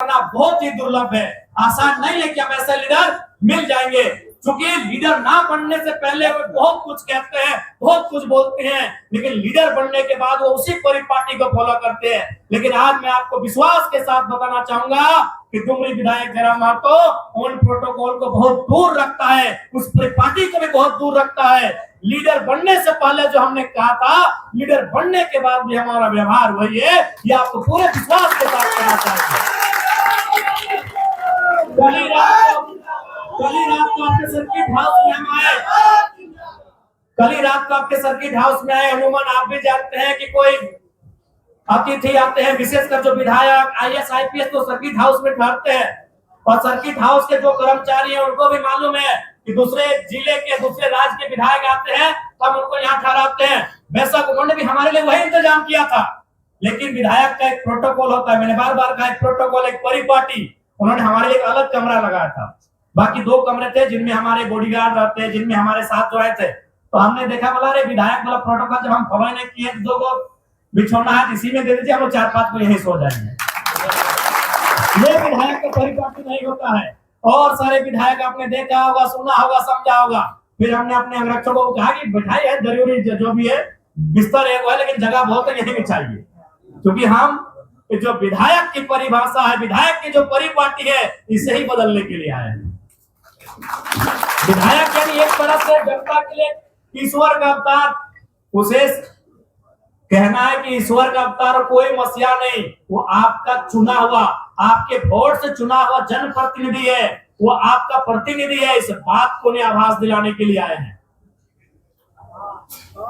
बनना बहुत ही दुर्लभ है। आसान नहीं है कि हम ऐसे लीडर मिल जाएंगे, क्योंकि लीडर ना बनने से पहले वो बहुत कुछ कहते हैं, बहुत कुछ बोलते हैं, लेकिन लीडर बनने के बाद वो उसी परिपाटी को फॉलो करते हैं। लेकिन आज मैं आपको विश्वास के साथ बताना चाहूंगा कि डुमरी विधायक जयराम महतो उन प्रोटोकॉल को बहुत दूर रखता है, उस परिपाटी को भी बहुत दूर रखता है। लीडर बनने से पहले जो हमने कहा था, लीडर बनने के बाद भी हमारा व्यवहार वही है, ये आपको पूरे विश्वास के साथ कहना चाहिए। कल ही रात को आपके सर्किट हाउस में हम आए, कल ही रात को आपके सर्किट हाउस में आए। अमूमन आप भी जानते हैं कि कोई अतिथि आते हैं, विशेषकर जो विधायक आईएएस आईपीएस तो सर्किट हाउस में ठहरते हैं, और सर्किट हाउस के जो कर्मचारी हैं उनको भी मालूम है कि दूसरे जिले के, दूसरे राज्य के विधायक आते हैं, तब उनको यहाँ ठहराते हैं। बेशक उन्होंने भी हमारे लिए वही इंतजाम किया था, लेकिन विधायक का एक प्रोटोकॉल होता है, मैंने बार बार कहा, एक प्रोटोकॉल, एक परिपाटी। उन्होंने हमारे लिए एक अलग कमरा लगाया था, बाकी 2 कमरे थे जिनमें हमारे बॉडीगार्ड रहते हैं, जिनमें हमारे साथ जो आए थे। तो हमने देखा, बोला अरे विधायक वाला प्रोटोकॉल जब हम फॉलो नहीं किए, 2 को बिछोना है इसी में दे दीजिए, हम 4-5 को यहीं सो जाएंगे। ये विधायक का परिपाटी नहीं होता है। और सारे विधायक आपने देखा होगा, सुना होगा, समझा होगा। फिर हमने अपने अंगरक्षकों को कहा कि बिठाई है, जरूरी जो भी है, बिस्तर एक है लेकिन जगह बहुत है, यहीं बिछाइए, क्योंकि हम जो विधायक की परिभाषा है, विधायक की जो परिपाटी है, इसे ही बदलने के लिए आए हैं। विधायक यानी एक तरह से जनता के लिए ईश्वर का अवतार। उसे कहना है कि ईश्वर का अवतार कोई मसीहा नहीं, वो आपका चुना हुआ, आपके वोट से चुना हुआ जनप्रतिनिधि है, वो आपका प्रतिनिधि है। इस बात को आभास दिलाने के लिए आए हैं।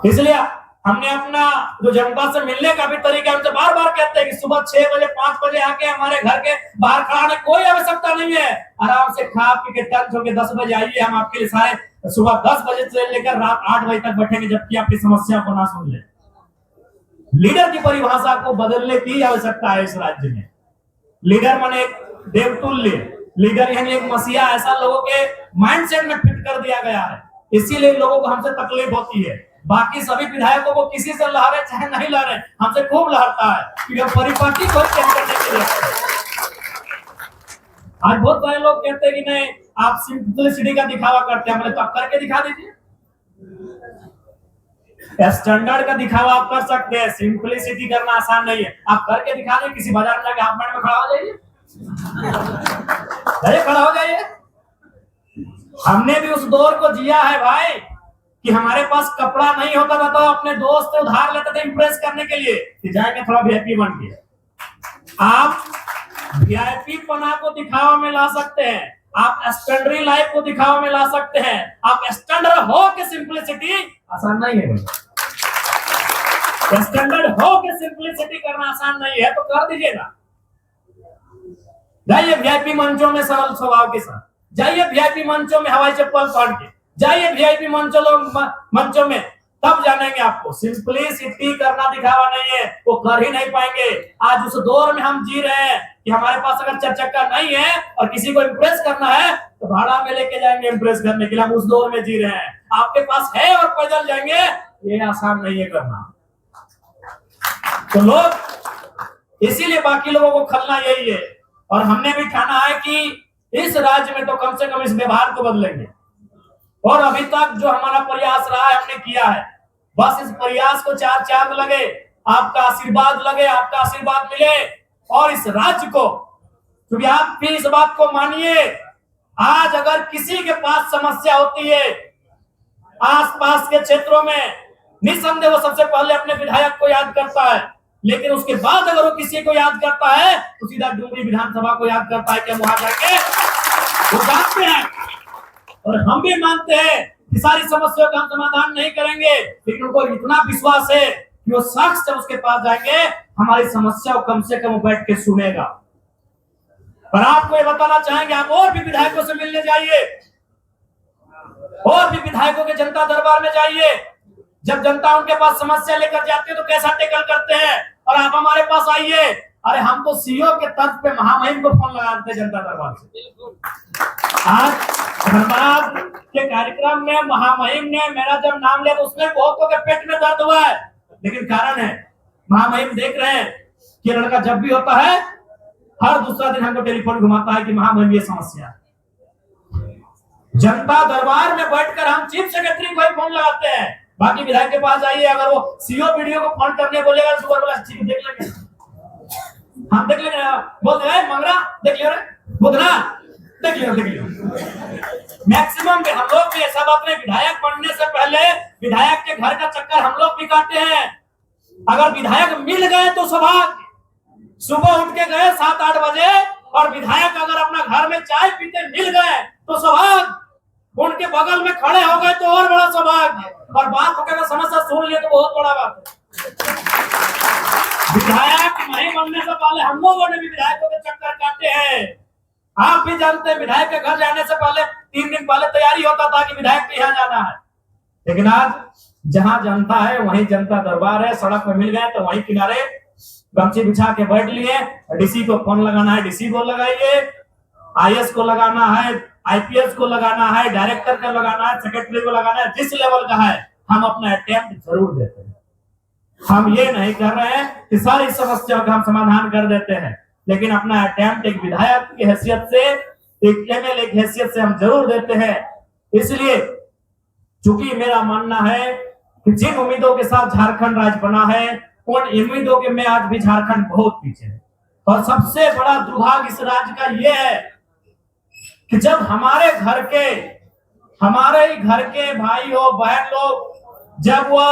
इसलिए हमने अपना जो जनता से मिलने का भी तरीका, हमसे बार बार कहते हैं कि सुबह 6 बजे 5 बजे आके हमारे घर के बाहर खड़ा होने कोई आवश्यकता नहीं है। आराम से खा पी के टंच होके 10 बजे आइए, हम आपके लिए सारे सुबह 10 बजे से लेकर रात 8 बजे तक बैठेंगे, जबकि आपकी समस्या को ना सुन ले। लीडर की परिभाषा को बदलने की आवश्यकता है इस राज्य में। लीडर माने एक देवतुल्य, लीडर यानी एक मसीहा, ऐसा लोगों के माइंडसेट में फिट कर दिया गया है। इसीलिए लोगों को हमसे तकलीफ होती है। बाकी सभी विधायकों को किसी से लहरे चाहे नहीं लहरे, हमसे खूब लहरता है कि परिपाटी को चेंज करने के लिए। आज बहुत सारे लोग कहते हैं कि नहीं, आप सिंपलिसिटी का दिखावा करते हैं, तो आप करके दिखा दीजिए। स्टैंडर्ड का दिखावा आप कर सकते हैं, सिंपलिसिटी करना आसान नहीं है। आप करके दिखा दें, किसी बाजार में जाके हाफ पैंट में खड़ा हो जाइए, खड़ा हो जाइए। हमने भी उस दौर को जिया है भाई, कि हमारे पास कपड़ा नहीं होता था तो अपने दोस्त से उधार लेते थे इंप्रेस करने के लिए कि जाएंगे थोड़ा वीआईपी बन के। आप वीआईपी पना को दिखावा में ला सकते हैं, आप स्टैंडर्ड लाइफ को दिखावा में ला सकते हैं। आप स्टैंडर्ड हो के सिंपलिसिटी आसान नहीं है, स्टैंडर्ड हो के सिंपलिसिटी करना आसान नहीं है, तो कर दीजिएगा। जाइए वीआईपी मंचों में सरल स्वभाव के साथ, जाइए वीआईपी मंचों में हवाई चप्पल पहन के, जाइए वीआईपी मंचों में, तब जानेंगे आपको सिंपलिसिटी करना दिखावा नहीं है, वो कर ही नहीं पाएंगे। आज उस दौर में हम जी रहे हैं कि हमारे पास अगर 4 चक्का नहीं है और किसी को इम्प्रेस करना है तो भाड़ा में लेके जाएंगे इम्प्रेस करने के लिए। हम उस दौर में जी रहे हैं। आपके पास है और पैदल जाएंगे, ये आसान नहीं है करना। तो लोग, इसीलिए बाकी लोगों को खलना यही है। और हमने भी ठाना है कि इस राज्य में तो कम से कम इस व्यवहार को बदलेंगे। और अभी तक जो हमारा प्रयास रहा है, हमने किया है। बस इस प्रयास को 4 चांद लगे, आपका आशीर्वाद लगे, आपका आशीर्वाद मिले, और इस राज्य को, क्योंकि आप भी इस बात को मानिए, आज अगर किसी के पास समस्या होती है आसपास के क्षेत्रों में, निसंदेह वो सबसे पहले अपने विधायक को याद करता है, लेकिन उसके बाद अगर वो किसी को याद करता है तो सीधा डुमरी विधानसभा को याद करता है कि हम वहां जाके वो जानते हैं। और हम भी मानते हैं कि सारी समस्याओं का हम समाधान नहीं करेंगे, लेकिन उनको इतना विश्वास है कि वो शख्स जब उसके पास जाएंगे हमारी समस्या को कम से कम बैठ के सुनेगा। पर आपको ये बताना चाहेंगे, आप और भी विधायकों से मिलने जाइए, और भी विधायकों के जनता दरबार में जाइए। जब जनता उनके पास समस्या लेकर जाती है तो कैसा टेकल करते हैं, और आप हमारे पास आइए। अरे हम तो सीओ के तर्ज पे महामहिम को फोन लगाते हैं जनता दरबार से। आज धनबाद के कार्यक्रम में महामहिम ने मेरा जब नाम लिया तो उसमें बहुतों के पेट में दर्द हुआ है, लेकिन कारण है महामहिम देख रहे हैं कि लड़का जब भी होता है हर दूसरा दिन हमको टेलीफोन घुमाता है कि महामहिम ये समस्या है। जनता दरबार में बैठकर हम चीफ सेक्रेटरी को ही फोन लगाते हैं, बाकी विधायक के पास जाइए, अगर वो सीओ वीडियो को फोन करने बोलेगा सुपर वाला ठीक देख लेंगे, हम देख लेंगे, बोलते हैं मंगरा देख लियो रे, बुधना देख लियो। मैक्सिमम हम लोग भी सब अपने विधायक बनने से पहले विधायक के घर का चक्कर हम लोग भी काटते हैं। अगर विधायक मिल गए तो सौभाग्य, सुबह उठ के गए 7-8 बजे और विधायक अगर अपना घर में चाय पीते मिल गए तो सौभाग्य, उनके बगल में खड़े हो गए तो और बड़ा सौभाग्य, और बात होकर समस्या सुन लिए तो बहुत बड़ा बात है। विधायक नहीं बनने से पहले हम लोगों ने भी विधायकों के चक्कर काटे हैं। आप भी जानते हैं विधायक के घर जाने से पहले 3 दिन पहले तैयारी होता था कि विधायक के यहाँ जाना है, लेकिन आज जहां जनता है वहीं जनता दरबार है। सड़क पर मिल गए तो वहीं किनारे गमछी बिछा के बैठ लिए। डीसी को फोन लगाना है डीसी को लगाइए, आईएएस को लगाना है, आईपीएस को लगाना है, डायरेक्टर को लगाना है, सेक्रेटरी को लगाना है, जिस लेवल का है हम अपना अटेम्प्ट जरूर देते हैं। हम ये नहीं कर रहे हैं कि सारी समस्याओं का हम समाधान कर देते हैं, लेकिन अपना अटेम्प्ट एक विधायक की हैसियत से, एक एमएलए की हैसियत से हम जरूर देते हैं। इसलिए चूंकि मेरा मानना है कि जिन उम्मीदों के साथ झारखंड राज्य बना है उन उम्मीदों के में आज भी झारखंड बहुत पीछे है। और सबसे बड़ा दुर्भाग्य इस राज्य का यह है कि जब हमारे ही घर के भाई हो बहन लोग जब वह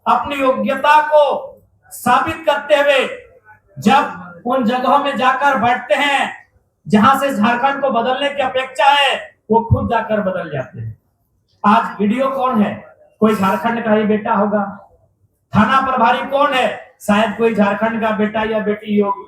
अपनी योग्यता को साबित करते हुए जब उन जगहों में जाकर बैठते हैं जहां से झारखंड को बदलने की अपेक्षा है, वो खुद जाकर बदल जाते हैं। आज वीडियो कौन है? कोई झारखंड का ही बेटा होगा। थाना प्रभारी कौन है? शायद कोई झारखंड का बेटा या बेटी होगी।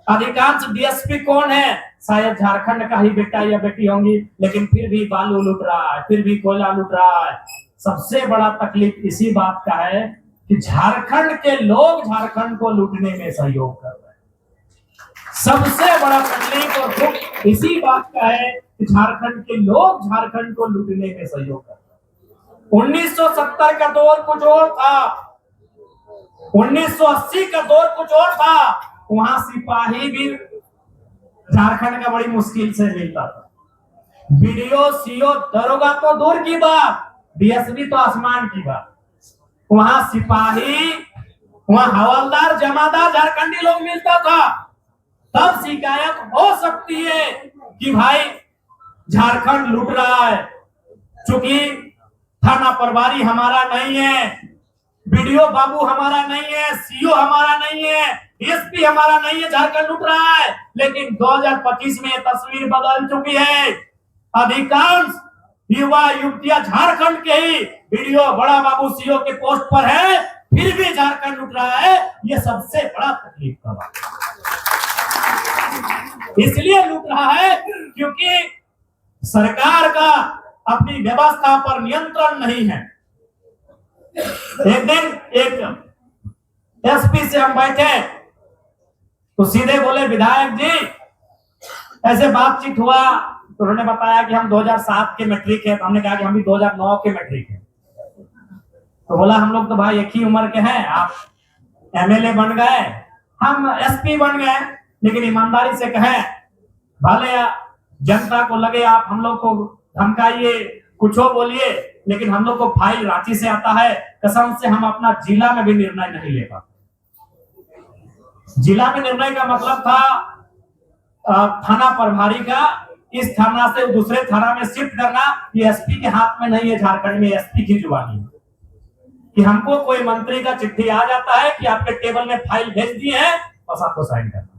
अधिकांश डीएसपी कौन है? शायद झारखंड का ही बेटा या बेटी होंगी, लेकिन फिर भी बालू लूट रहा है, फिर भी कोयला लूट रहा है। सबसे बड़ा तकलीफ इसी बात का है कि झारखंड के लोग झारखंड को लूटने में सहयोग कर रहे हैं। सबसे बड़ा तकलीफ और दुख इसी बात का है कि झारखंड के लोग झारखंड को लूटने में सहयोग कर रहे हैं। 1970 का दौर कुछ और था, 1980 का दौर कुछ और था। वहां सिपाही भी झारखंड का बड़ी मुश्किल से मिलता था। बीडीओ सीओ दरोगा तो दूर की बात, डीएसपी तो आसमान की बात। वहां सिपाही, वहां हवलदार, जमादार झारखंडी लोग मिलता था। तब शिकायत हो सकती है कि भाई झारखंड लूट रहा है। चूंकि थाना प्रभारी हमारा नहीं है, बीडीओ बाबू हमारा नहीं है, सीओ हमारा नहीं है, डीएसपी हमारा नहीं है, झारखंड लूट रहा है। लेकिन 2025 में तस्वीर बदल चुकी है। अधिकांश युवा युवतियां झारखंड के ही बीडीओ बड़ा बाबू सीओ के पोस्ट पर है, फिर भी झारखंड लूट रहा है। ये सबसे बड़ा तकलीफ का बात इसलिए लूट रहा है क्योंकि सरकार का अपनी व्यवस्था पर नियंत्रण नहीं है। एक दिन एक एसपी से हम बैठे तो सीधे बोले, विधायक जी ऐसे बातचीत हुआ तो उन्होंने बताया कि हम 2007 के मैट्रिक है। तो हमने कहा कि हम भी 2009 के मैट्रिक है। तो बोला हम लोग तो भाई एक ही उम्र के हैं, आप एमएलए बन गए, हम एसपी बन गए, लेकिन ईमानदारी से कहें, भले जनता को लगे आप हम लोग को धमकाइए, कुछ हो बोलिए, लेकिन हम लोग को फाइल रांची से आता है। कसम से हम अपना जिला में भी निर्णय नहीं ले पाते। जिला में निर्णय का मतलब था थाना प्रभारी का इस थाना से दूसरे थाना में शिफ्ट करना। ये एसपी के हाथ में नहीं है। झारखंड में एसपी की जुबानी है कि हमको कोई मंत्री का चिट्ठी आ जाता है कि आपके टेबल में फाइल भेज दी है, बस आपको साइन करना है।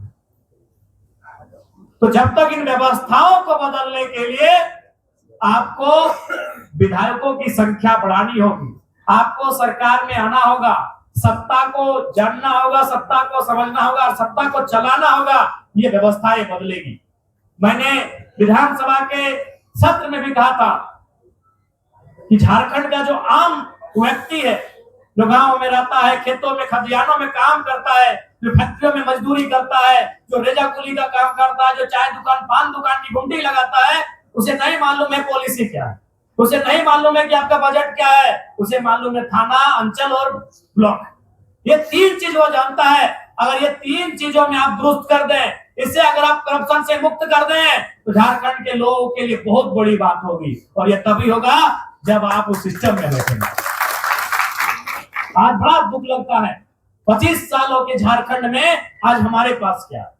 तो जब तक इन व्यवस्थाओं को बदलने के लिए आपको विधायकों की संख्या बढ़ानी होगी, आपको सरकार में आना होगा, सत्ता को जानना होगा, सत्ता को समझना होगा, सत्ता को चलाना होगा, ये व्यवस्थाएं बदलेगी। मैंने विधानसभा के सत्र में भी कहा था कि झारखंड का जो आम व्यक्ति है, जो गांव में रहता है, खेतों में खलिहानों में काम करता है, जो फैक्ट्रियों में मजदूरी करता है, जो रेजा कुली का काम करता है, जो चाय दुकान पान दुकान की गुंडी लगाता है, उसे नहीं मालूम है पॉलिसी क्या है, उसे नहीं मालूम है कि आपका बजट क्या है, उसे मालूम है थाना, अंचल और ब्लॉक। ये 3 चीज वो जानता है। अगर ये 3 चीजों में आप दुरुस्त कर दें इसे अगर आप करप्शन से मुक्त कर दें तो झारखंड के लोगों के लिए बहुत बड़ी बात होगी, और ये तभी होगा जब आप उस सिस्टम में बैठेंगे। आज बड़ा दुख लगता है, 25 सालों के झारखंड में आज हमारे पास क्या है?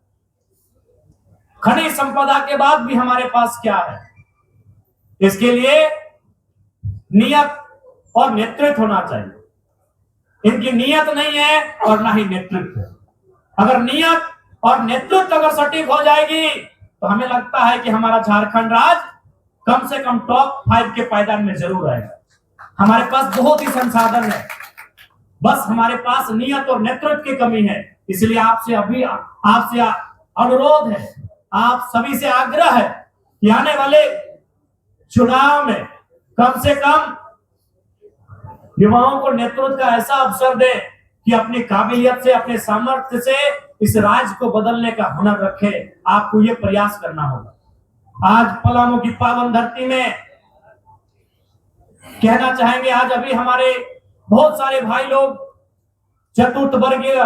खनिज संपदा के बाद भी हमारे पास क्या है? इसके लिए नियत और नेतृत्व होना चाहिए। इनकी नियत नहीं है और ना ही नेतृत्व। अगर नियत और नेतृत्व अगर सटीक हो जाएगी तो हमें लगता है कि हमारा झारखंड राज्य कम से कम टॉप 5 के पायदान में जरूर आएगा। हमारे पास बहुत ही संसाधन है, बस हमारे पास नियत और नेतृत्व की कमी है। इसलिए आपसे अनुरोध है, आप सभी से आग्रह है कि आने वाले चुनाव में कम से कम युवाओं को नेतृत्व का ऐसा अवसर दे कि अपनी काबिलियत से, अपने सामर्थ्य से इस राज्य को बदलने का हुनर रखे। आपको ये प्रयास करना होगा। आज पलामू की पावन धरती में कहना चाहेंगे, आज अभी हमारे बहुत सारे भाई लोग चतुर्थ वर्गीय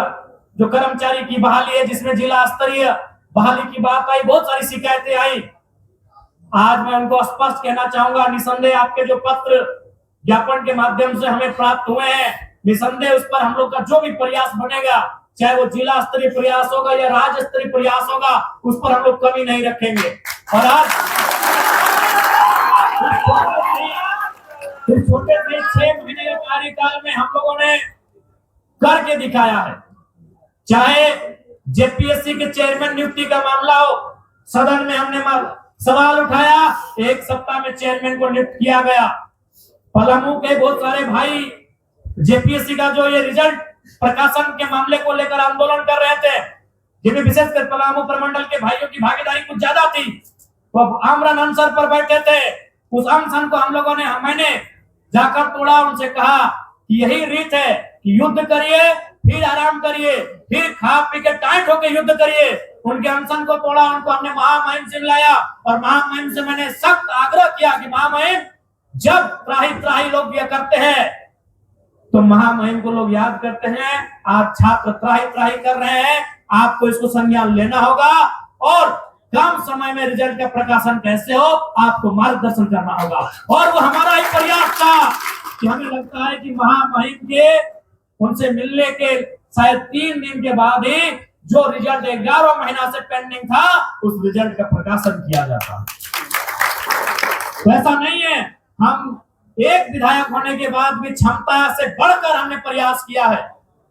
जो कर्मचारी की बहाली है, जिसमें जिला स्तरीय बहाली की बात आई, बहुत सारी शिकायतें आई। आज मैं उनको स्पष्ट कहना चाहूंगा, निसंदेह आपके जो पत्र ज्ञापन के माध्यम से हमें प्राप्त हुए हैं, निसंदेह उस पर हम लोग का जो भी प्रयास बनेगा, चाहे वो जिला स्तरीय प्रयास होगा या राज्य स्तरीय प्रयास होगा, उस पर हम लोग कमी नहीं रखेंगे। और आज छोटे से 6 महीने के कार्यकाल में हम लोगों ने करके दिखाया है। चाहे जेपीएससी के चेयरमैन नियुक्ति का मामला हो, सदन में हमने सवाल उठाया, 1 सप्ताह में चेयरमैन को नियुक्त किया गया। पलामू के बहुत सारे भाई जेपीएससी का जो ये रिजल्ट प्रकाशन के मामले को लेकर आंदोलन कर रहे थे, जिनमें विशेषकर पलामू प्रमंडल के भाइयों की भागीदारी कुछ ज्यादा थी, वो आमरण अनशन पर बैठे थे। उस अनशन को मैंने जाकर तोड़ा, उनसे कहा कि यही रीत है कि युद्ध करिए, फिर आराम करिए, फिर खा पी के टाइट होकर युद्ध करिए। उनके अनशन को तोड़ा, उनको हमने महामहिम से मिलाया और महामहिम से मैंने सख्त आग्रह किया कि महामहिम, जब त्राही लोग यह करते हैं तो महामहिम को लोग याद करते हैं। आज छात्र त्राही कर रहे हैं, आपको इसको संज्ञान लेना होगा और कम समय में रिजल्ट का प्रकाशन कैसे हो, आपको मार्गदर्शन करना होगा। और वो हमारा ही प्रयास था कि हमें लगता है कि महामहिम के उनसे मिलने के शायद 3 दिन के बाद ही जो रिजल्ट 11 महीना से पेंडिंग था, उस रिजल्ट का प्रकाशन किया जाता। तो ऐसा नहीं है, हम एक विधायक होने के बाद भी क्षमता से बढ़कर हमने प्रयास किया है।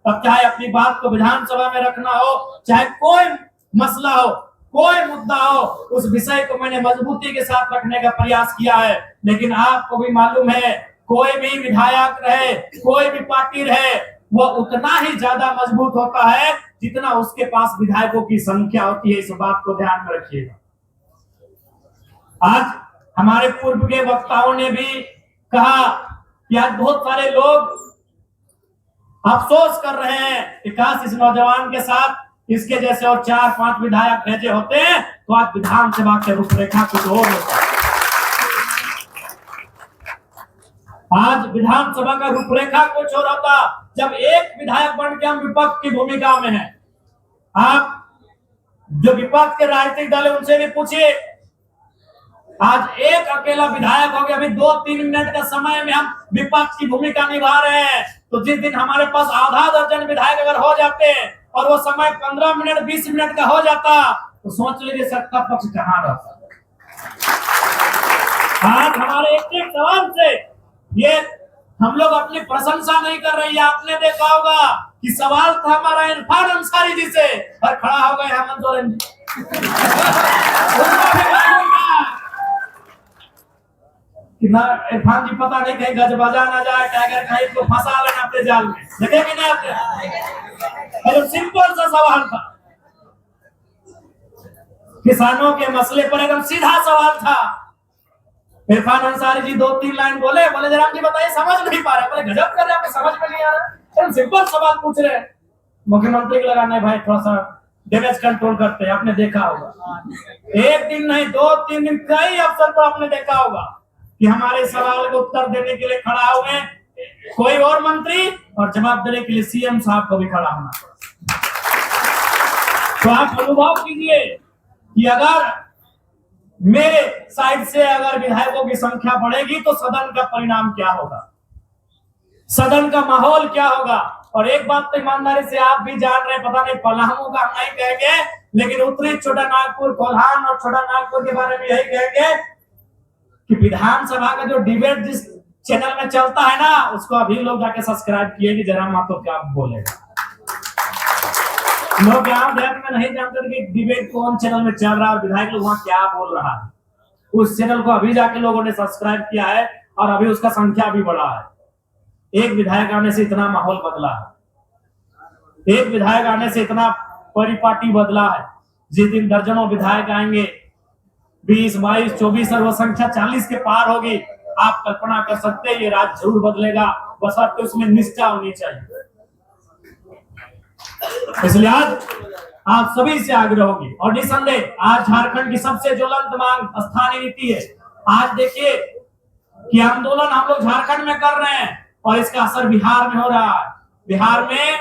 अब चाहे अपनी बात को विधानसभा में रखना हो, चाहे कोई मसला हो, कोई मुद्दा हो, उस विषय को मैंने मजबूती के साथ रखने का प्रयास किया है। लेकिन आपको भी मालूम है, कोई भी विधायक रहे, कोई भी पार्टी रहे, वो उतना ही ज्यादा मजबूत होता है जितना उसके पास विधायकों की संख्या होती है। इस बात को ध्यान में रखिएगा। आज हमारे पूर्व के वक्ताओं ने भी कहा कि आज बहुत सारे लोग अफसोस कर रहे हैं कि काश इस नौजवान के साथ इसके जैसे और 4-5 विधायक भेजे होते हैं तो आज विधानसभा के रूपरेखा कुछ और होता। आज विधानसभा का रूपरेखा कुछ और होता जब एक विधायक बन के हम विपक्ष की भूमिका में हैं। आप जो विपक्ष के राजनीतिक दल है उनसे भी पूछिए, आज एक अकेला विधायक हो गया, अभी 2-3 मिनट का समय में हम विपक्ष की भूमिका निभा रहे हैं। तो जिस दिन हमारे पास आधा दर्जन विधायक अगर हो जाते हैं और वो समय 15 मिनट 20 मिनट का हो जाता तो सोच लीजिए सत्ता पक्ष कहां रहता। आज हमारे एक सवाल से ये हम लोग अपनी प्रशंसा नहीं कर रहे हैं। आपने देखा होगा कि सवाल था हमारा इरफान अंसारी जी से और खड़ा हो गए हेमंत सोरेन जी। इरफान जी पता नहीं कहीं गज बजा ना जाए, टाइगर कहीं को फंसा लेना अपने जाल में, देखे कि नहीं आपने? सिंपल सा सवाल था, किसानों के मसले पर एकदम सीधा सवाल था। इरफान अंसारी जी 2-3 लाइन बोले जयराम जी बताइए, समझ नहीं पा रहे। बोले गजब कर रहे, आपको समझ में नहीं आ रहा, सिंपल सवाल पूछ रहे। मुख्यमंत्री को लगा नहीं भाई थोड़ा सा डैमेज कंट्रोल करते हैं। आपने देखा होगा एक दिन नहीं 2-3 दिन कई अवसर पर आपने देखा होगा कि हमारे सवाल को उत्तर देने के लिए खड़ा हुए कोई और मंत्री और जवाब देने के लिए सीएम साहब को भी खड़ा होना। तो आप अनुभव कीजिए कि अगर मेरे साइड से अगर विधायकों की संख्या बढ़ेगी तो सदन का परिणाम क्या होगा, सदन का माहौल क्या होगा। और एक बात तो ईमानदारी से आप भी जान रहे हैं, पता नहीं पलामू का हम नहीं कहेंगे, लेकिन उत्तरी छोटा नागपुर, कोल्हान और छोटा नागपुर के बारे में यही कहेंगे कि विधानसभा का जो डिबेट जिस चैनल में चलता है ना, उसको अभी लोग जाके सब्सक्राइब किए कि जरा मातो क्या बोलेगा। लोग यहाँ देश में नहीं जानते कि डिबेट कौन चैनल में चल रहा है, विधायक लोग वहां क्या बोल रहा है। उस चैनल को अभी जाके लोगों ने सब्सक्राइब किया है और अभी उसका संख्या भी बढ़ा है। एक विधायक आने से इतना माहौल बदला है, एक विधायक आने से इतना परिपाटी बदला है। जिस दिन दर्जनों विधायक आएंगे, 20, 22, 24 और वो संख्या 40 के पार होगी, आप कल्पना कर सकते हैं ये राज्य जरूर बदलेगा, बस आपको उसमें निष्ठा होनी चाहिए। इसलिए आज आप सभी से आग्रह होगी और निसंदेह आज झारखंड की सबसे ज्वलंत मांग स्थानीय नीति है। आज देखिए कि आंदोलन हम लोग झारखंड में कर रहे हैं और इसका असर बिहार में हो रहा है। बिहार में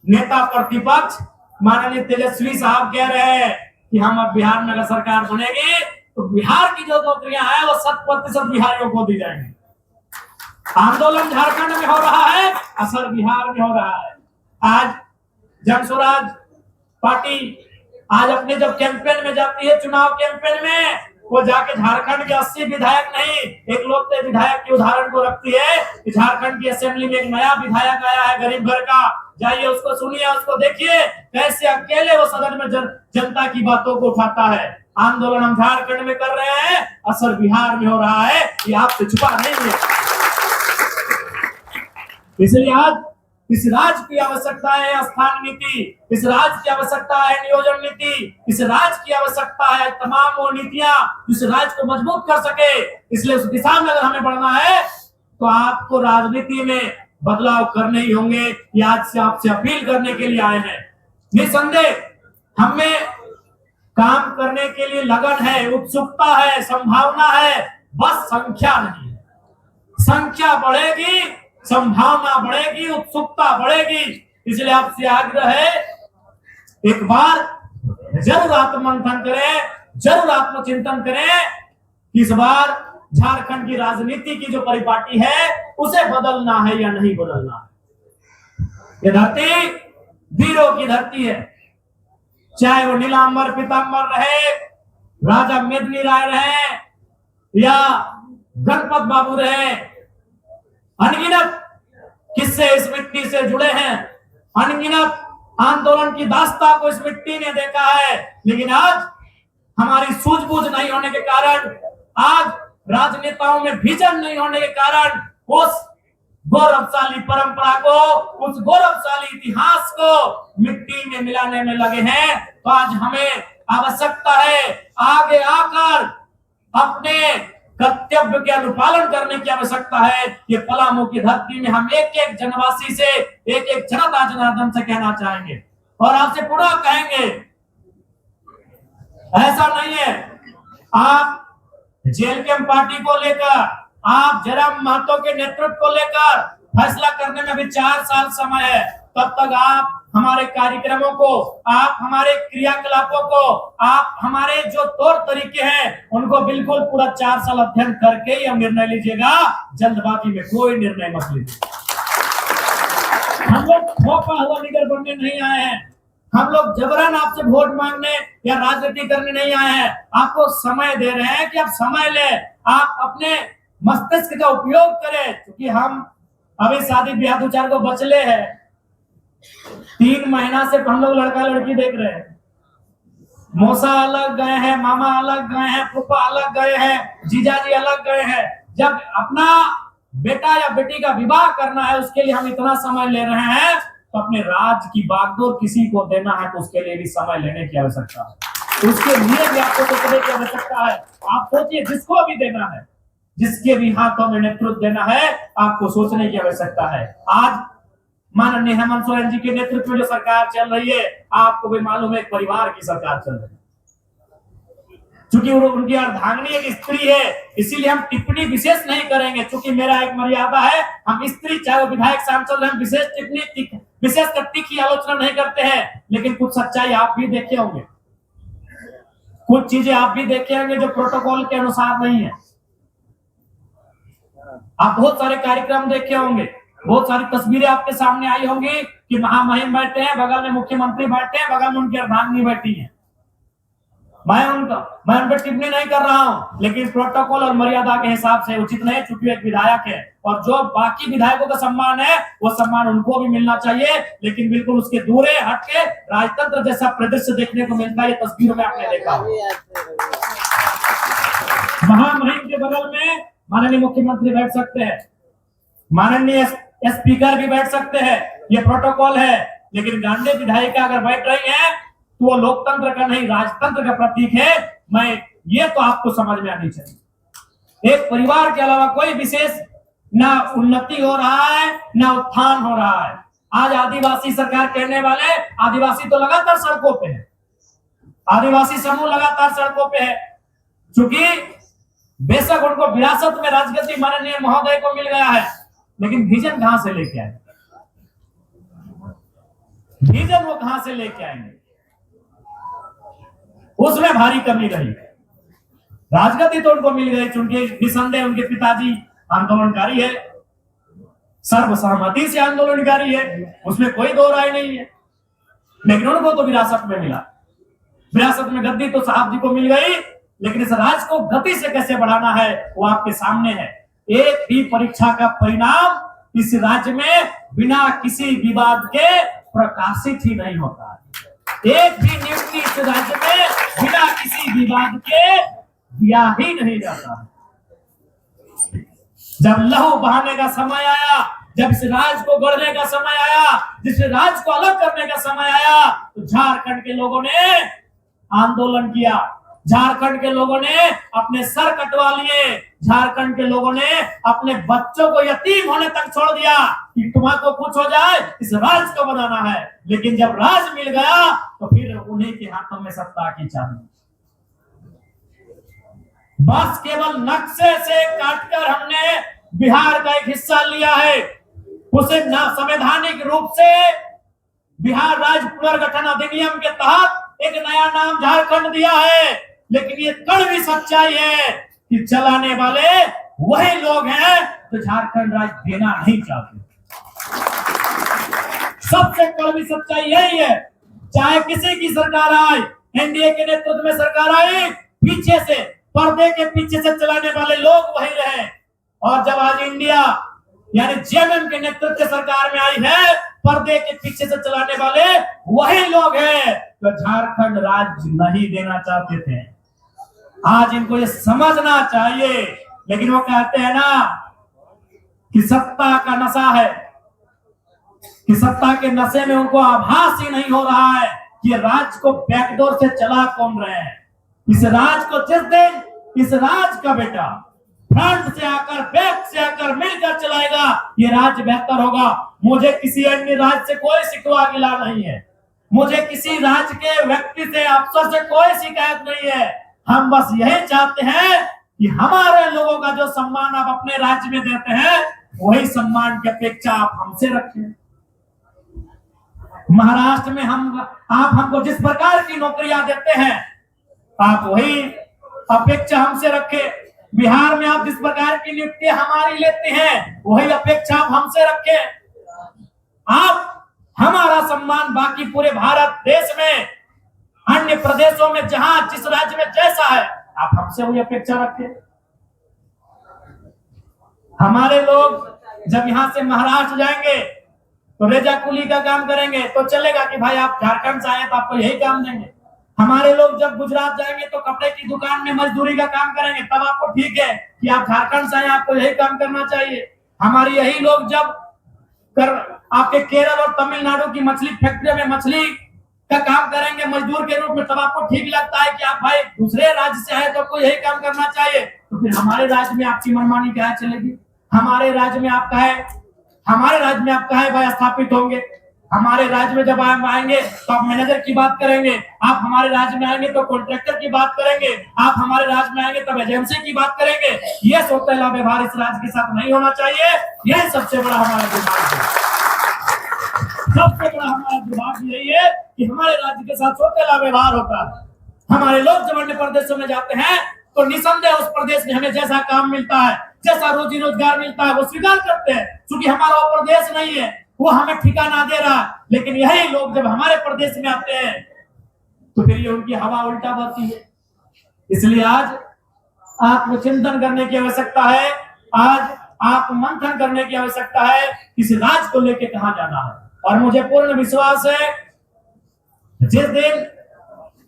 नेता प्रतिपक्ष माननीय तेजस्वी साहब कह रहे हैं कि हम अब बिहार में अगर सरकार बनेगी तो बिहार की जो नौकरियां हैं वो 100% बिहारियों को दी जाएंगी। आंदोलन झारखंड में हो रहा है, असर बिहार में हो रहा है। आज जन स्वराज पार्टी आज अपने जब कैंपेन में जाती है, चुनाव कैंपेन में, वो जाके झारखंड के 80 विधायक नहीं, एक लोकप्रिय विधायक के उदाहरण को रखती है कि झारखंड की असेंबली में एक नया विधायक आया है गरीब घर का, जाइए उसको सुनिए, उसको देखिए कैसे अकेले वो सदन में जनता की बातों को उठाता है। आंदोलन हम झारखंड में कर रहे हैं, असर बिहार में हो रहा है, ये आपसे छुपा नहीं है। इसलिए आज इस राज्य की आवश्यकता है स्थान नीति, इस राज्य की आवश्यकता है नियोजन नीति, इस राज्य की आवश्यकता है तमाम वो नीतियां इस राज्य को मजबूत कर सके। इसलिए उस दिशा में अगर हमें बढ़ना है तो आपको राजनीति में बदलाव करने ही होंगे। ये आज से आपसे अपील करने के लिए आए हैं। निसंदेह हमें काम करने के लिए लगन है, उत्सुकता है, संभावना है, बस संख्या नहीं है। संख्या बढ़ेगी, संभावना बढ़ेगी, उत्सुकता बढ़ेगी। इसलिए आपसे आग्रह है, एक बार जरूर आत्ममंथन करें, जरूर आत्मचिंतन करें कि इस बार झारखंड की राजनीति की जो परिपाटी है उसे बदलना है या नहीं बदलना है। ये धरती वीरों की धरती है, चाहे वो नीलांबर पीतांबर रहे, राजा मेदिनी राय रहे या गणपत बाबू रहे। अनगिनत किस्से इस मिट्टी से जुड़े हैं, अनगिनत आंदोलन की दास्तां को इस मिट्टी ने देखा है। लेकिन आज हमारी सूझबूझ नहीं होने के कारण, आज राजनेताओं में विजन नहीं होने के कारण उस गौरवशाली परंपरा को, उस गौरवशाली इतिहास को मिट्टी में मिलाने में लगे हैं। तो आज हमें आवश्यकता है आगे आकर अपने कर्तव्य के अनुपालन करने की आवश्यकता है। ये पलामू की धरती में हम एक एक जनवासी से, एक एक जनता जनार्दन से कहना चाहेंगे और आपसे पूरा कहेंगे, ऐसा नहीं है आप जेएलकेएम पार्टी को लेकर, आप जयराम महतो के नेतृत्व को लेकर फैसला करने में भी 4 साल समय है। तब तक आप हमारे कार्यक्रमों को, आप हमारे क्रियाकलापों को, आप हमारे जो तौर तरीके हैं उनको बिल्कुल पूरा 4 साल अध्ययन करके ही हम निर्णय लीजिएगा। जल्दबाजी में कोई निर्णय मत लीजिए। हम लोग थोपा हुआ लीडर बनने नहीं आए हैं, हम लोग जबरन आपसे वोट मांगने या राजनीति करने नहीं आए हैं। आपको समय दे रहे हैं कि आप समय ले, आप अपने मस्तिष्क का उपयोग करें, क्योंकि हम अभी शादी ब्याह 2-4 को बचले हैं। 3 महीना से हम लोग लड़का लड़की देख रहे हैं। मौसा अलग गए हैं, मामा अलग गए हैं, फूफा अलग गए हैं, जीजाजी अलग गए हैं। जब अपना बेटा या बेटी का विवाह करना है उसके लिए हम इतना समय ले रहे हैं, तो अपने राज्य की बागडोर किसी को देना है तो उसके लिए भी समय लेने की आवश्यकता है। उसके लिए भी आपको सोचने की आवश्यकता है। आप सोचिए, जिसको भी देना है, जिसके भी हाथों में नेतृत्व देना है, आपको सोचने की आवश्यकता है। आज माननीय हेमंत सोरेन जी के नेतृत्व में जो सरकार चल रही है, आपको भी मालूम है एक परिवार की सरकार चल रही है। चूंकि उनकी अर्धांगिनी एक स्त्री है, इसीलिए हम टिप्पणी विशेष नहीं करेंगे। चूंकि मेरा एक मर्यादा है, हम स्त्री चाहे वो विधायक सांसद, हम विशेष टिप्पणी विशेष करती की आलोचना नहीं करते हैं। लेकिन कुछ सच्चाई आप भी देखे होंगे, कुछ चीजें आप भी देखे होंगे जो प्रोटोकॉल के अनुसार नहीं है। आप बहुत सारे कार्यक्रम देखे होंगे, बहुत सारी तस्वीरें आपके सामने आई होंगी कि महामहिम बैठे हैं, बगल में मुख्यमंत्री बैठे हैं, बगल में उनकी अर्धांगिनी बैठी है। मैं उन पर टिप्पणी नहीं कर रहा हूं, लेकिन प्रोटोकॉल और मर्यादा के हिसाब से उचित नहीं, चूंकि एक विधायक है और जो बाकी विधायकों का सम्मान है वो सम्मान उनको भी मिलना चाहिए। लेकिन बिल्कुल उसके दूरे हटके राजतंत्र जैसा परिदृश्य देखने को मिलता है। ये तस्वीरों में आपने देखा, महामहिम के बगल में माननीय मुख्यमंत्री बैठ सकते हैं, माननीय स्पीकर भी बैठ सकते हैं, ये प्रोटोकॉल है। लेकिन गांधी विधायिका अगर बैठ रही है तो वो लोकतंत्र का नहीं, राजतंत्र का प्रतीक है। मैं ये तो आपको समझ में आनी चाहिए। एक परिवार के अलावा कोई विशेष ना उन्नति हो रहा है, ना उत्थान हो रहा है। आज आदिवासी सरकार कहने वाले, आदिवासी तो लगातार सड़कों पे है, आदिवासी समूह लगातार सड़कों पे है। चूंकि बेशक उनको विरासत में राजगद्दी माननीय महोदय को मिल गया है, लेकिन विजन कहां से लेके आएंगे? विजन वो कहां से लेके आएंगे? उसमें भारी कमी रही। राजगद्दी तो उनको मिल गई, चूंकि निसंदेह उनके पिताजी आंदोलनकारी है, सर्वसहमति से आंदोलनकारी है, उसमें कोई दो राय नहीं है। लेकिन उनको तो विरासत में मिला, विरासत में गद्दी तो साहब जी को मिल गई। लेकिन इस राज को गति से कैसे बढ़ाना है वो आपके सामने है। एक भी परीक्षा का परिणाम इस राज्य में बिना किसी विवाद के प्रकाशित ही नहीं होता। एक भी नियुक्ति इस राज्य में बिना किसी विवाद के दिया ही नहीं जाता। जब लहू बहाने का समय आया, जब इस राज को गढ़ने का समय आया, जिस राज को अलग करने का समय आया, तो झारखंड के लोगों ने आंदोलन किया, झारखंड के लोगों ने अपने सर कटवा लिए, झारखंड के लोगों ने अपने बच्चों को यतीम होने तक छोड़ दिया कि तुम्हारे कुछ हो जाए, इस राज को बनाना है। लेकिन जब राज मिल गया तो फिर उन्हीं के हाथों में सत्ता की चाबी। बस केवल नक्शे से काटकर हमने बिहार का एक हिस्सा लिया है, उसे संवैधानिक रूप से बिहार राज्य पुनर्गठन अधिनियम के तहत एक नया नाम झारखंड दिया है। लेकिन ये कड़वी सच्चाई है कि चलाने वाले वही लोग हैं जो झारखंड राज्य देना नहीं चाहते। सबसे कड़वी सच्चाई यही है। चाहे किसी की सरकार आए, एनडीए के नेतृत्व में सरकार आई, पीछे से, पर्दे के पीछे से चलाने वाले लोग वही रहे। और जब आज इंडिया यानी जेएमएम के नेतृत्व से सरकार में आई है, पर्दे के पीछे से चलाने वाले वही लोग हैं जो झारखंड राज्य नहीं देना चाहते थे। आज इनको ये समझना चाहिए। लेकिन वो कहते हैं ना कि सत्ता का नशा है, कि सत्ता के नशे में उनको आभास ही नहीं हो रहा है कि राज्य को बैकडोर से चला कौन रहे हैं। इस राज को जिस दिन इस राज का बेटा फ्रंट से आकर, बैक से आकर मिलकर चलाएगा, ये राज्य बेहतर होगा। मुझे किसी अन्य राज्य से कोई शिकवा गिला नहीं है, मुझे किसी राज्य के व्यक्ति से, अफसर से कोई शिकायत नहीं है। हम बस यही चाहते हैं कि हमारे लोगों का जो सम्मान आप अपने राज्य में देते हैं, वही सम्मान की अपेक्षा आप हमसे रखें। महाराष्ट्र में आप हमको जिस प्रकार की नौकरियां देते हैं, आप वही अपेक्षा हमसे रखें। बिहार में आप जिस प्रकार की नियुक्ति हमारी लेते हैं, वही अपेक्षा आप हमसे रखें। आप हमारा सम्मान बाकी पूरे भारत देश में, अन्य प्रदेशों में, जहां जिस राज्य में जैसा है, आप हमसे वही अपेक्षा रखें। हमारे लोग जब यहां से महाराष्ट्र जाएंगे तो रेजा कुली का काम करेंगे तो चलेगा कि भाई आप झारखंड से आए तो आपको यही काम देंगे। हमारे लोग जब गुजरात जाएंगे तो कपड़े की दुकान में मजदूरी का काम करेंगे, तब आपको ठीक है कि आप झारखंड से आए, आपको यही काम करना चाहिए। हमारे यही लोग जब आपके केरल और तमिलनाडु की मछली फैक्ट्री में मछली का काम करेंगे मजदूर के रूप में, तब आपको ठीक लगता है कि आप भाई दूसरे राज्य से आए तो आपको यही काम करना चाहिए। तो फिर हमारे राज्य में आपकी मनमानी क्या चलेगी? हमारे राज्य में आप कहे भाई स्थापित होंगे, हमारे राज्य में जब आप आएंगे तो आप मैनेजर की बात करेंगे, आप हमारे राज्य में आएंगे तो कॉन्ट्रैक्टर की बात करेंगे, आप हमारे राज्य में आएंगे तब एजेंसी की बात करेंगे। ये सौतेला व्यवहार इस राज्य के साथ नहीं होना चाहिए। यह सबसे बड़ा हमारा दुर्भाग्य है। सबसे बड़ा हमारा दुर्भाग्य यही है कि हमारे राज्य के साथ सौतेला व्यवहार होता है। हमारे लोग जब अन्य प्रदेशों में जाते हैं तो निसंदेह उस प्रदेश में हमें जैसा काम मिलता है, जैसा रोजी रोजगार मिलता है, वो स्वीकार करते हैं, क्योंकि हमारा वो प्रदेश नहीं है, वो हमें ठिकाना दे रहा है। लेकिन यही लोग जब हमारे प्रदेश में आते हैं तो फिर ये उनकी हवा उल्टा बहती है। इसलिए आज आत्मचिंतन करने की आवश्यकता है, आज आत्ममंथन करने की आवश्यकता है, इस राज्य को लेकर कहां जाना है। और मुझे पूर्ण विश्वास है जिस दिन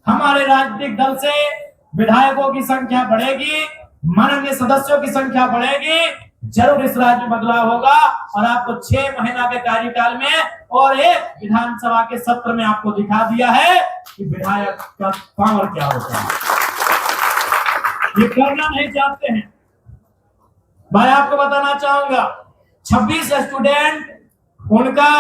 हमारे राजनीतिक दल से विधायकों की संख्या बढ़ेगी, माननीय सदस्यों की संख्या बढ़ेगी, जरूर इस राज्य में बदलाव होगा। और आपको 6 महीना के कार्यकाल में और एक विधानसभा के सत्र में आपको दिखा दिया है कि विधायक का पावर क्या होता है। ये करना नहीं चाहते हैं। मैं आपको बताना चाहूंगा 26 स्टूडेंट उनका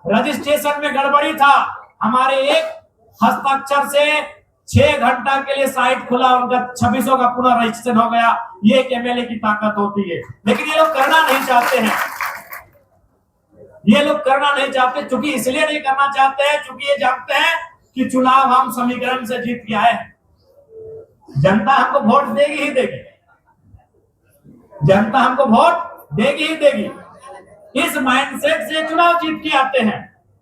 रजिस्ट्रेशन में गड़बड़ी था, हमारे एक हस्ताक्षर से 6 घंटा के लिए साइट खुला, उनका 26 का पूरा रजिस्ट्रेशन हो गया। ये एक एमएलए की ताकत होती है। लेकिन ये लोग करना नहीं चाहते हैं। ये लोग करना नहीं चाहते, क्योंकि इसलिए नहीं करना चाहते हैं क्योंकि ये जानते हैं कि चुनाव हम समीकरण से जीत के आए हैं, जनता हमको वोट देगी ही देगी, जनता हमको वोट देगी ही देगी। इस माइंडसेट से चुनाव जीत के आते हैं।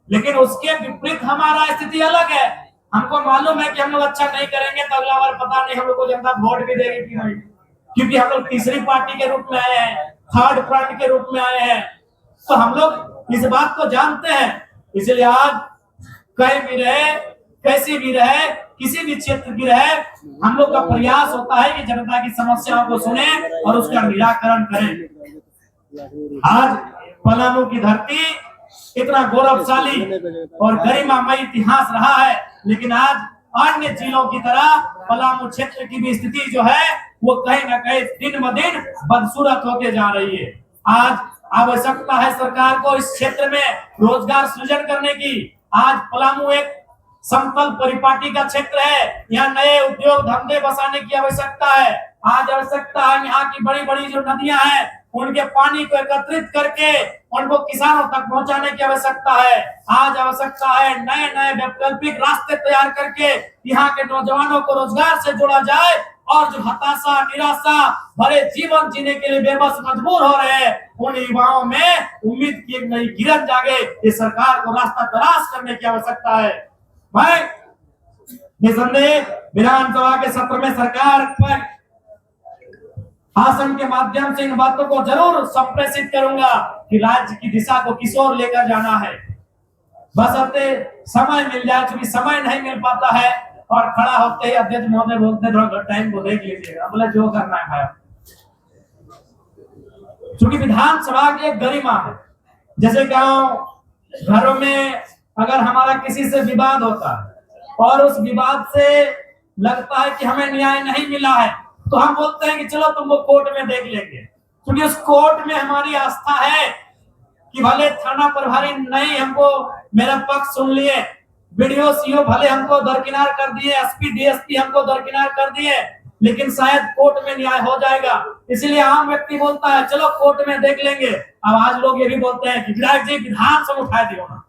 लेकिन उसके विपरीत हमारा स्थिति अलग है। हमको मालूम है कि हम लोग अच्छा नहीं करेंगे तो अगला बार पता नहीं हम लोग को जनता वोट भी देगी कि नहीं, क्योंकि हम लोग तीसरी पार्टी के रूप में आए हैं, थर्ड फ्रंट के रूप में आए हैं, तो हम लोग इस बात को जानते हैं। इसलिए आज कहीं भी रहे, कैसी भी रहे, किसी भी क्षेत्र की रहे, हम लोग का प्रयास होता है कि जनता की समस्याओं को सुने और उसका निराकरण करें। आज पलामू की धरती इतना गौरवशाली और गरिमामय इतिहास रहा है, लेकिन आज अन्य जिलों की तरह पलामू क्षेत्र की भी स्थिति जो है वो कहीं न कहीं दिन ब दिन बदसूरत होते जा रही है। आज आवश्यकता है सरकार को इस क्षेत्र में रोजगार सृजन करने की। आज पलामू एक समतल परिपाटी का क्षेत्र है, यहाँ नए उद्योग धंधे बसाने की आवश्यकता है। आज आवश्यकता है यहाँ की बड़ी बड़ी जो नदियां हैं उनके पानी को एकत्रित करके उनको किसानों तक पहुंचाने की आवश्यकता है। आज आवश्यकता है नए नए वैकल्पिक रास्ते तैयार करके यहाँ के नौजवानों को रोजगार से जोड़ा जाए, और जो हताशा निराशा भरे जीवन जीने के लिए बेबस मजबूर हो रहे हैं उन युवाओं में उम्मीद की एक नई किरण जागे। ये सरकार को रास्ता तलाश करने की आवश्यकता है। मैं निसंदेह विधानसभा के सत्र में सरकार पर भाषण के माध्यम से इन बातों को जरूर संप्रेषित करूंगा कि राज्य की दिशा को किस ओर लेकर जाना है। बस अते समय मिल जाए, क्योंकि समय नहीं मिल पाता है। और खड़ा होते ही अध्यक्ष महोदय बोलते थोड़ा टाइम को देख लीजिएगा, बोला जो करना है भाई। क्योंकि विधानसभा की एक गरिमा है। जैसे गांव घरों में अगर हमारा किसी से विवाद होता है और उस विवाद से लगता है कि हमें न्याय नहीं मिला है, तो हम बोलते हैं कि चलो तुमको कोर्ट में देख लेंगे, क्योंकि उस कोर्ट में हमारी आस्था है कि भले थाना प्रभारी नहीं हमको मेरा पक्ष सुन लिए, वीडियो सीओ भले हमको दरकिनार कर दिए, एसपी डीएसपी हमको दरकिनार कर दिए, लेकिन शायद कोर्ट में न्याय हो जाएगा। इसलिए आम व्यक्ति बोलता है चलो कोर्ट में देख लेंगे। अब आज लोग ये भी बोलते हैं कि विधायक जी विधानसभा उठा दियो ना।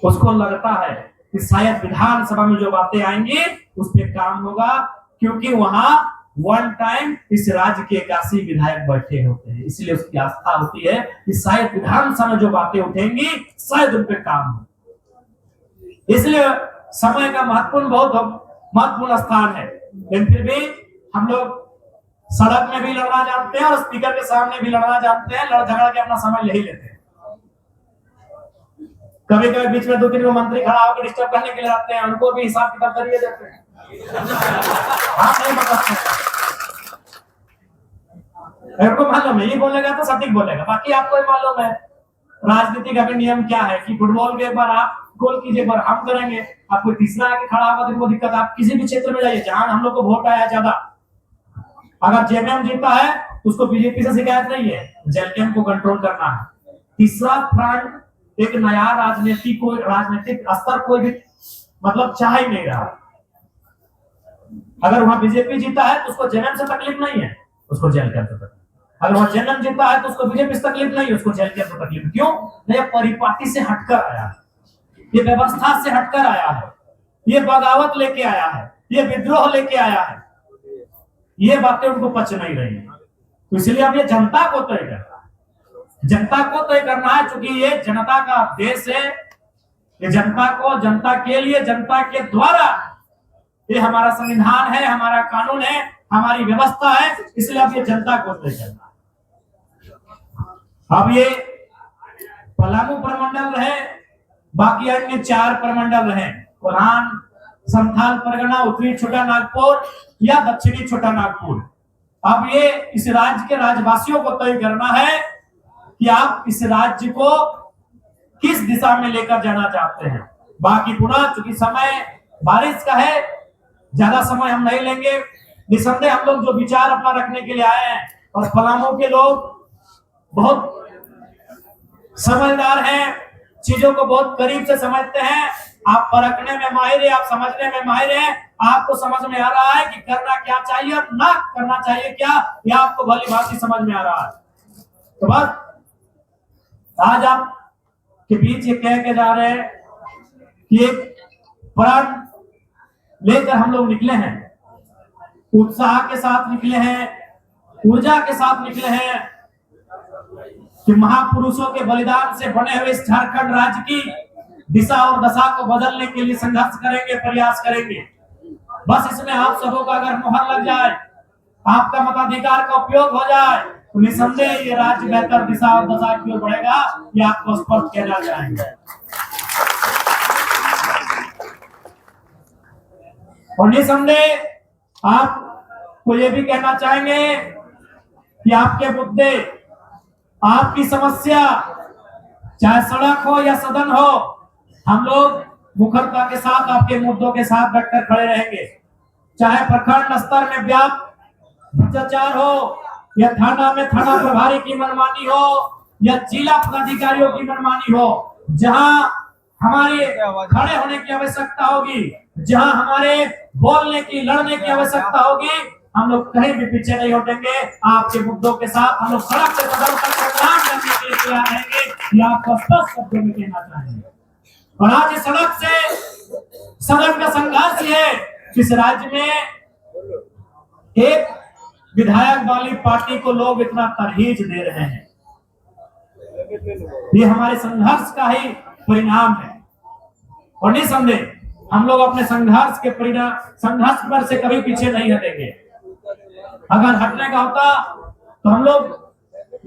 उसको लगता है कि शायद विधानसभा में जो बातें आएंगी उस पर काम होगा, क्योंकि वहां वन टाइम इस राज्य के 81 विधायक बैठे होते हैं। इसलिए उसकी आस्था होती है कि शायद विधानसभा में जो बातें उठेंगी शायद उन पर काम हो। इसलिए समय का बहुत महत्वपूर्ण स्थान है। लेकिन फिर भी हम लोग सड़क में भी लड़ना जानते हैं और स्पीकर के सामने भी लड़ना जानते हैं। लड़ झगड़ा के अपना समय ले ही लेते हैं। कभी कभी बीच में 2-3 मंत्री खड़ा होकर डिस्टर्ब करने के लिए आते हैं, उनको भी हिसाब किताब करिए देते हैं। हाँ नहीं मतलब मालूम है, ये बोलेगा तो सटीक बोलेगा, बाकी आपको ही मालूम है राजनीति का भी नियम क्या है कि फुटबॉल के बार आप गोल कीजिए पर हम करेंगे। आपको तीसरा आके खड़ा होगा तो दिक्कत। आप किसी भी क्षेत्र में जाइए जहां हम लोग को वोट आया ज्यादा, अगर जेएमएम जीता है उसको बीजेपी से शिकायत नहीं है, जेएमएम को कंट्रोल करना है। तीसरा फ्रंट एक नया राजनीतिक स्तर कोई भी मतलब चाह ही नहीं रहा। अगर वहां बीजेपी जीता है तो उसको जेएमएम से तकलीफ नहीं है, उसको जेल के अंदर तकलीफ। अगर वहां जेएमएम जीता है तो उसको बीजेपी से तकलीफ नहीं है, उसको जेल के अंदर तकलीफ। क्यों? ये परिपाटी से हटकर आया है, ये व्यवस्था से हटकर आया है, ये बगावत लेके आया है, ये विद्रोह लेके आया है। ये बातें उनको पच नहीं रही है, तो इसलिए अब ये जनता को तय करना है, जनता को तय करना है, क्योंकि ये जनता का देश है। ये जनता को, जनता के लिए, जनता के द्वारा, ये हमारा संविधान है, हमारा कानून है, हमारी व्यवस्था है, इसलिए अब ये जनता को तय करना है। अब ये पलामू प्रमंडल रहे, बाकी अन्य 4 प्रमंडल रहे, कोल्हान, संथाल परगना, उत्तरी छोटा नागपुर या दक्षिणी छोटा नागपुर। अब ये इस राज्य के राज्यवासियों को तय करना है कि आप इस राज्य को किस दिशा में लेकर जाना चाहते हैं। बाकी पूरा, चूंकि समय बारिश का है, ज्यादा समय हम नहीं लेंगे। निसंदेह हम लोग जो विचार अपना रखने के लिए आए हैं, और पलामू के लोग बहुत समझदार हैं, चीजों को बहुत करीब से समझते हैं। आप परखने में माहिर है, आप समझने में माहिर है, आपको समझ में आ रहा है कि करना क्या चाहिए और ना करना चाहिए क्या, यह आपको भली भांति समझ में आ रहा है। तो बस आज आप के बीच ये कह के जा रहे हैं कि एक प्रण लेकर हम लोग निकले हैं, उत्साह के साथ निकले हैं, ऊर्जा के साथ निकले हैं कि महापुरुषों के बलिदान से बने हुए इस झारखंड राज्य की दिशा और दशा को बदलने के लिए संघर्ष करेंगे, प्रयास करेंगे। बस इसमें आप सबों का अगर मुहर लग जाए, आपका मताधिकार का उपयोग हो जाए, तो निसंदेह ये राज्य बेहतर दिशा और दशा की ओर बढ़ेगा, ये आपको स्पष्ट कहना चाहेंगे। और निसंदेह आपको ये भी कहना चाहेंगे कि आपके मुद्दे, आपकी समस्या, चाहे सड़क हो या सदन हो, हम लोग मुखरता के साथ आपके मुद्दों के साथ बैठकर खड़े रहेंगे। चाहे प्रखंड स्तर में व्याप्त भ्रष्टाचार हो, या थाना में थाना प्रभारी की मनमानी हो, या जिला पदाधिकारियों की मनमानी हो, जहां हमारे खड़े होने की आवश्यकता होगी, जहां हमारे बोलने की, लड़ने की आवश्यकता होगी, हम लोग कहीं भी पीछे नहीं हटेंगे। आपके मुद्दों के साथ हम लोग सड़क से बदल कर संग्राम करने के लिए तैयार रहेंगे, ये आपको स्पष्ट शब्दों में कहना चाहेंगे। और आज इस सड़क से सदन का संघर्ष है, इस राज्य में एक विधायक वाली पार्टी को लोग इतना तरहीज दे रहे हैं, ये हमारे संघर्ष का ही परिणाम है। और निसंदेह हम लोग अपने संघर्ष के परिणाम, संघर्ष पर से कभी पीछे नहीं हटेंगे। अगर हटने का होता तो हम लोग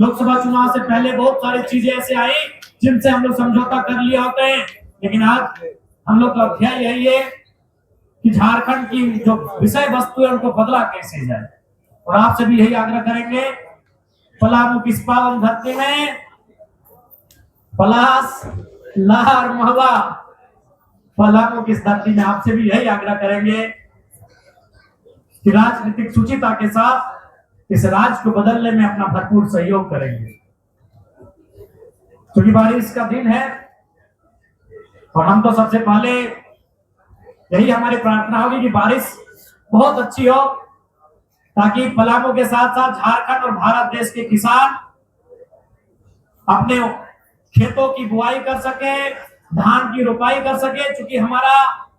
लोकसभा चुनाव से पहले बहुत सारी चीजें ऐसे आई जिनसे हम लोग समझौता कर लिया होते हैं, लेकिन आज हम लोग का अध्याय यही है कि झारखंड की जो विषय वस्तु है उनको बदला कैसे जाए। और आपसे भी यही आग्रह करेंगे, पलामू की पावन धरती में पलाश, लहर, महुआ, पलामू की धरती में आपसे भी यही आग्रह करेंगे कि राजनीतिक सुचिता के साथ इस राज्य को बदलने में अपना भरपूर सहयोग करेंगे। क्योंकि बारिश का दिन है और हम तो सबसे पहले यही हमारी प्रार्थना होगी कि बारिश बहुत अच्छी हो, ताकि पलामू के साथ साथ झारखंड और भारत देश के किसान अपने खेतों की बुआई कर सके, धान की रोपाई कर सके। क्योंकि हमारा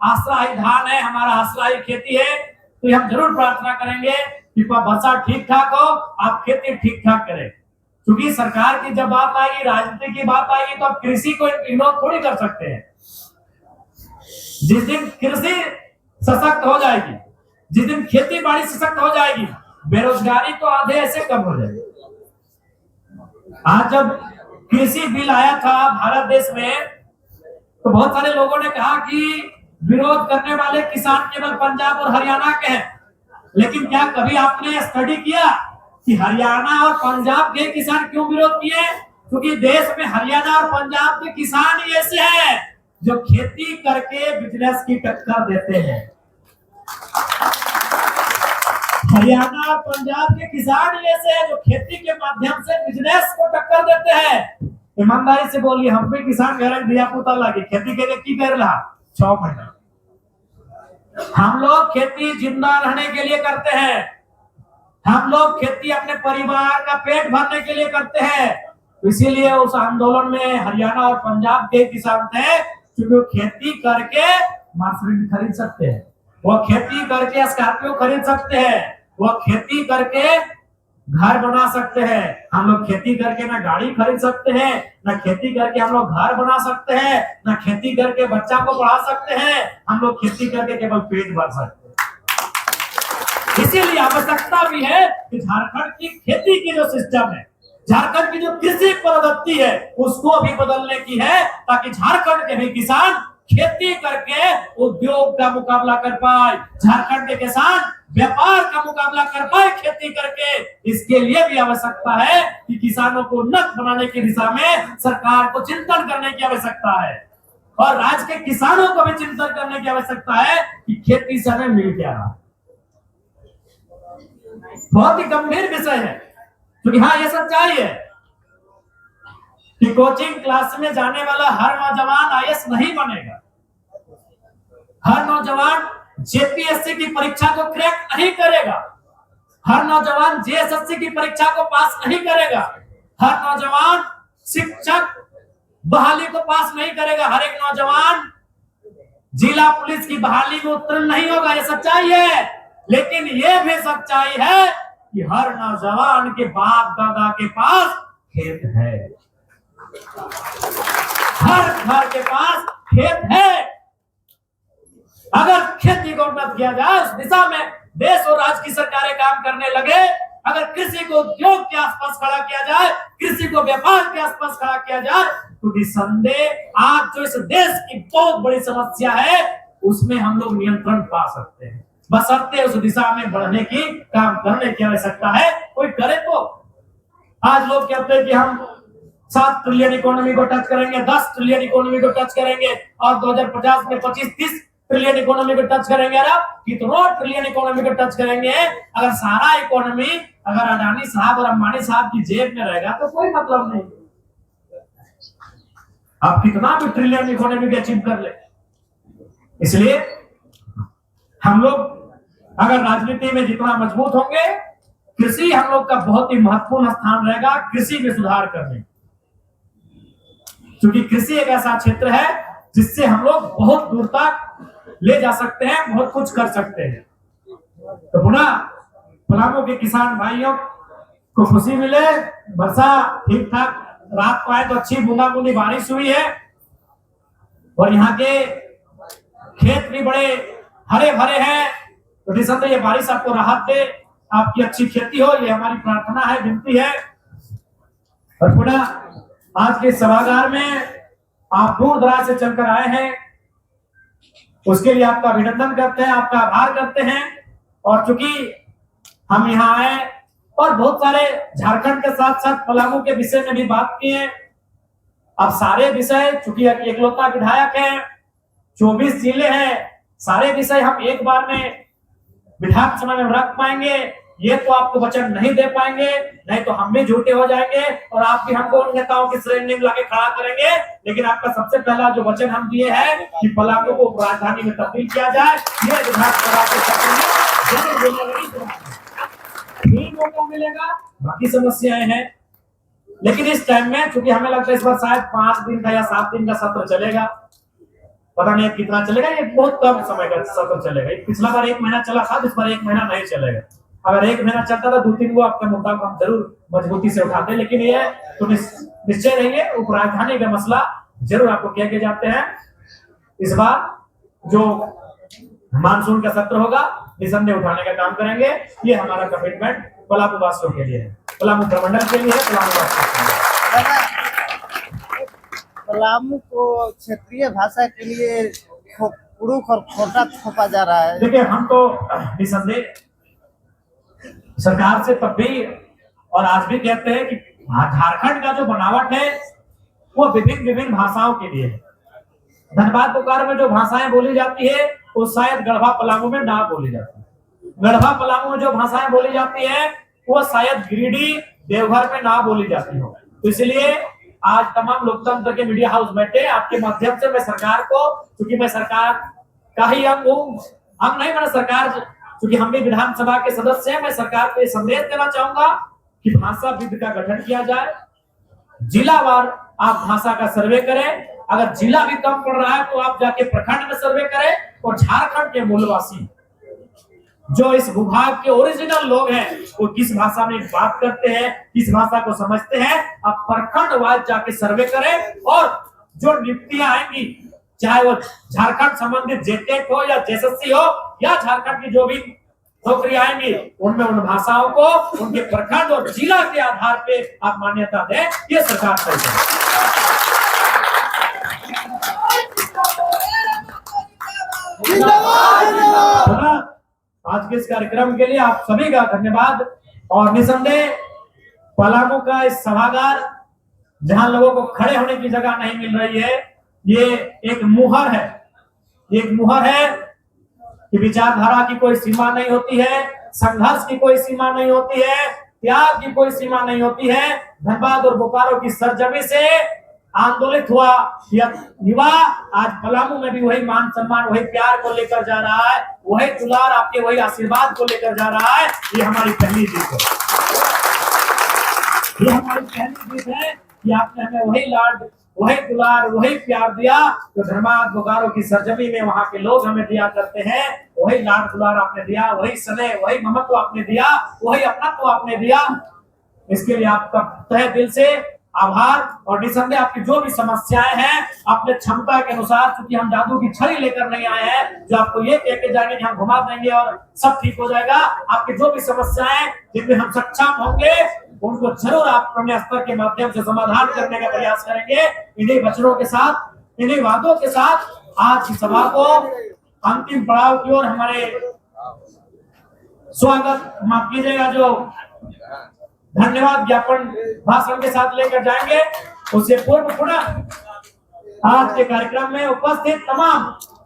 आसरा ही धान है, हमारा आसरा ही खेती है, तो हम जरूर प्रार्थना करेंगे कि वर्षा ठीक ठाक हो, आप खेती ठीक ठाक करें। क्योंकि सरकार की जब बात आएगी, राजनीति की बात आएगी, तो आप कृषि को इग्नोर थोड़ी कर सकते हैं। जिस दिन कृषि सशक्त हो जाएगी, जिस दिन खेती बाड़ी सशक्त हो जाएगी, बेरोजगारी तो आधे ऐसे कम हो जाएगी। आज जब कृषि बिल आया था भारत देश में, तो बहुत सारे लोगों ने कहा कि विरोध करने वाले किसान केवल पंजाब और हरियाणा के हैं। लेकिन क्या कभी आपने स्टडी किया कि हरियाणा और पंजाब के किसान क्यों विरोध किए? क्योंकि देश में हरियाणा और पंजाब के किसान ही ऐसे हैं जो खेती करके बिजनेस की टक्कर देते हैं। हरियाणा और पंजाब के किसान ही ऐसे हैं जो खेती के माध्यम से बिजनेस को टक्कर देते हैं। ईमानदारी से बोलिए, हम भी किसान घर दिया पुता लगे खेती के लिए की कर रहा 6 महीना। हम लोग खेती जिंदा रहने के लिए करते हैं, हम लोग खेती अपने परिवार का पेट भरने के लिए करते हैं। इसीलिए उस आंदोलन में हरियाणा और पंजाब के किसान थे, क्योंकि वो खेती करके मर्सिडीज खरीद सकते हैं, वो खेती करके स्कॉर्पियो खरीद सकते हैं, वो खेती करके घर बना सकते हैं। हम लोग खेती करके ना गाड़ी खरीद सकते हैं, ना खेती करके हम लोग घर बना सकते हैं, ना खेती करके बच्चा को पढ़ा सकते हैं। हम लोग खेती करके केवल पेट भर सकते हैं। इसीलिए आवश्यकता भी है कि झारखंड की खेती की जो सिस्टम है, झारखंड की जो कृषि पद्धति है, उसको भी बदलने की है, ताकि झारखंड के भी किसान खेती करके उद्योग का मुकाबला कर पाए, झारखंड के किसान व्यापार का मुकाबला कर पाए खेती करके। इसके लिए भी आवश्यकता है कि किसानों को उन्नत बनाने की दिशा में सरकार को चिंतन करने की आवश्यकता है, और राज्य के किसानों को भी चिंतन करने की आवश्यकता है कि खेती से हमें मिल क्या रहा। बहुत ही गंभीर विषय है, क्योंकि हाँ, ये सच्चाई है कि कोचिंग क्लास में जाने वाला हर नौजवान आईएएस नहीं बनेगा, हर नौजवान जेपीएससी की परीक्षा को क्रैक नहीं करेगा, हर नौजवान जेएसएससी की परीक्षा को पास नहीं करेगा, हर नौजवान शिक्षक बहाली को पास नहीं करेगा, हर एक नौजवान जिला पुलिस की बहाली में उत्तीर्ण नहीं होगा। ये सच्चाई है, लेकिन ये भी सच्चाई है कि हर नौजवान के बाप दादा के पास खेत है, हर घर के पास खेत है। अगर खेती को उन्नत किया जाए, उस दिशा में देश और राज्य की सरकारें काम करने लगे, अगर कृषि को उद्योग के आसपास खड़ा किया जाए, कृषि को व्यापार के आसपास खड़ा किया जाए, तो निसंदेह आज जो इस देश की बहुत बड़ी समस्या है, उसमें हम लोग नियंत्रण पा सकते हैं। बशर्ते उस दिशा में बढ़ने की काम करने की आवश्यकता है, कोई करे तो। आज लोग कहते हैं कि हम 7 ट्रिलियन इकोनॉमी को टच करेंगे, 10 ट्रिलियन इकोनॉमी को टच करेंगे, और 2050 में 25-30 ट्रिलियन इकोनॉमी को टच करेंगे। अरे कितना ट्रिलियन इकोनॉमी को टच करेंगे? अगर सारा इकोनॉमी अगर अडानी साहब और अंबानी साहब की जेब में रहेगा तो कोई मतलब नहीं। आप कितना भी ट्रिलियन इकोनॉमी को अचीव कर ले। इसलिए हम लोग अगर राजनीति में जितना मजबूत होंगे, कृषि हम लोग का बहुत ही महत्वपूर्ण स्थान रहेगा कृषि में सुधार करने, क्योंकि कृषि एक ऐसा क्षेत्र है जिससे हम लोग बहुत दूर तक ले जा सकते हैं, बहुत कुछ कर सकते हैं। तो पुनः पलामू के किसान भाइयों को खुशी मिले, वर्षा ठीक ठाक रात को आए तो अच्छी बूंदाबूंदी बारिश हुई है, और यहाँ के खेत भी बड़े हरे भरे हैं। तो निसंदेह ये बारिश आपको राहत दे, आपकी अच्छी खेती हो, ये हमारी प्रार्थना है, विनती है। और पुनः आज के सभागार में आप दूर दराज से चलकर आए हैं, उसके लिए आपका अभिनंदन करते हैं, आपका आभार करते हैं। और चूंकि हम यहाँ आए और बहुत सारे झारखंड के साथ साथ पलामू के विषय में भी बात की है। अब सारे विषय, चूंकि एकलौता विधायक है, 24 जिले हैं, सारे विषय हम एक बार में विधानसभा में रख पाएंगे ये तो आपको वचन नहीं दे पाएंगे, नहीं तो हम भी झूठे हो जाएंगे और आप भी हमको उन नेताओं की श्रेणी में लाके खड़ा करेंगे। लेकिन आपका सबसे पहला जो वचन हम दिए है कि पलामू को राजधानी में तब्दील किया जाए, ये विधानसभा के सत्र में जरूर मौका मिलेगा। बाकी समस्याएं हैं, लेकिन इस टाइम में चूंकि हमें लगता है इस बार शायद 5 दिन का या 7 दिन का सत्र चलेगा, पता नहीं कितना चलेगा, ये बहुत कम समय का सत्र चलेगा। पिछला बार 1 महीना चला था, इस बार 1 महीना नहीं चलेगा। अगर 1 महीना चलता था 2-3 वो आपका मुद्दा को हम जरूर मजबूती से उठाते, लेकिन ये तो निश्चय रहिए उप राजधानी का मसला जरूर आपको किया के जाते हैं। इस बार जो मानसून का सत्र होगा निसंदेह उठाने का काम करेंगे, ये हमारा कमिटमेंट पलामू वासियों के लिए है, पलामू प्रमंडल के लिए है, पलामू वासियों। पलामू को क्षेत्रीय भाषा के लिए पुरुष और खोटा थोपा जा रहा है। देखिए हम तो निसंदेह सरकार से तब भी और आज भी कहते हैं कि झारखंड का जो बनावट है वो विभिन्न भाषाओं के लिए है। धनबाद बोकारो में जो भाषाएं बोली जाती है वो शायद गढ़वा पलामू में ना बोली जाती है। गढ़वा पलामू में जो भाषाएं बोली जाती है वो शायद गिरिडीह देवघर में ना बोली जाती हो। तो इसलिए आज तमाम लोकतंत्र के मीडिया हाउस बैठे, आपके माध्यम से मैं सरकार को, क्योंकि मैं सरकार का ही अंग हूँ, अंग नहीं मैंने सरकार, क्योंकि हम भी विधानसभा के सदस्य हैं, मैं सरकार को ये संदेश देना चाहूंगा कि भाषा विद का गठन किया जाए, जिलावार आप भाषा का सर्वे करें, अगर जिला भी कम पड़ रहा है तो आप जाके प्रखंड में सर्वे करें, और झारखंड के मूलवासी जो इस भूभाग के ओरिजिनल लोग हैं वो किस भाषा में बात करते हैं, किस भाषा को समझते हैं, आप प्रखंड वाइज जाके सर्वे करें, और जो नियुक्तियां आएंगी चाहे वो झारखंड संबंधित जेटेक हो या जेएसएससी हो या झारखंड की जो भी नौकरी आएंगी उनमें उन भाषाओं को उनके प्रखंड और जिला के आधार पे आप मान्यता दें, ये सरकार करेगी। आज के इस कार्यक्रम के लिए आप सभी का धन्यवाद, और निसंदेह पलामू का इस सभागार जहां लोगों को खड़े होने की जगह नहीं मिल रही है, ये एक मुहर है, एक मुहर है कि विचारधारा की कोई सीमा नहीं होती है, संघर्ष की कोई सीमा नहीं होती है, त्याग की कोई सीमा नहीं होती है। धनबाद और बोकारो की सरजमी से आंदोलित हुआ यह युवा आज पलामू में भी वही मान सम्मान, वही प्यार को लेकर जा रहा है, वही दुलार, आपके वही आशीर्वाद को लेकर जा रहा है। ये हमारी पहली जीत है, ये हमारी पहली जीत है कि आपने हमें वही लाड, वही दुलार, वही प्यार दिया जो धनबाद बोकारो की सरजमी में वहां के लोग हमें दिया करते हैं। वही लाड दुलार आपने दिया, वही स्नेह, वही ममत्व आपने दिया, वही अपनत्व आपने दिया। इसके लिए आपका तहे दिल से आभार। और निसंदेह आपकी जो भी समस्याएं हैं अपने क्षमता के अनुसार, क्योंकि हम जादू की छड़ी लेकर नहीं आए हैं जो आपको ये कह के जाएंगे कि हम घुमा देंगे और सब ठीक हो जाएगा। आपकी जो भी समस्याएं जिनमें हम सक्षम होंगे उनको जरूर आप अपने स्तर के माध्यम से समाधान करने का प्रयास करेंगे। इन्हीं वचनों के साथ, इन्हीं वादों के साथ आज की सभा को अंतिम पड़ाव की ओर हमारे स्वागत, माफ कीजिएगा, जो धन्यवाद ज्ञापन भाषण के साथ लेकर जाएंगे। उससे पूर्व पुनः आज के कार्यक्रम में उपस्थित तमाम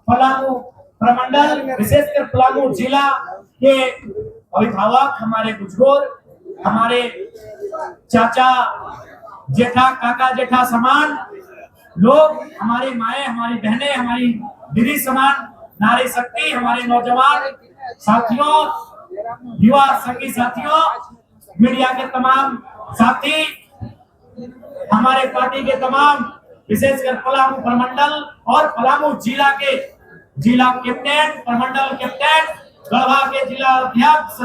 पलामू प्रमंडल, विशेषकर पलामू जिला के अभिभावक, हमारे बुजुर्ग, हमारे चाचा जेठा, काका जेठा समान लोग, हमारी माएं, हमारी बहनें, हमारी दीदी समान नारी शक्ति, हमारे नौजवान साथियों, युवा संगी साथियों, मीडिया के तमाम साथी, हमारे पार्टी के तमाम, विशेषकर पलामू प्रमंडल और पलामू जिला के जिला कैप्टन, प्रमंडल कैप्टन, गढ़वा के जिला अध्यक्ष।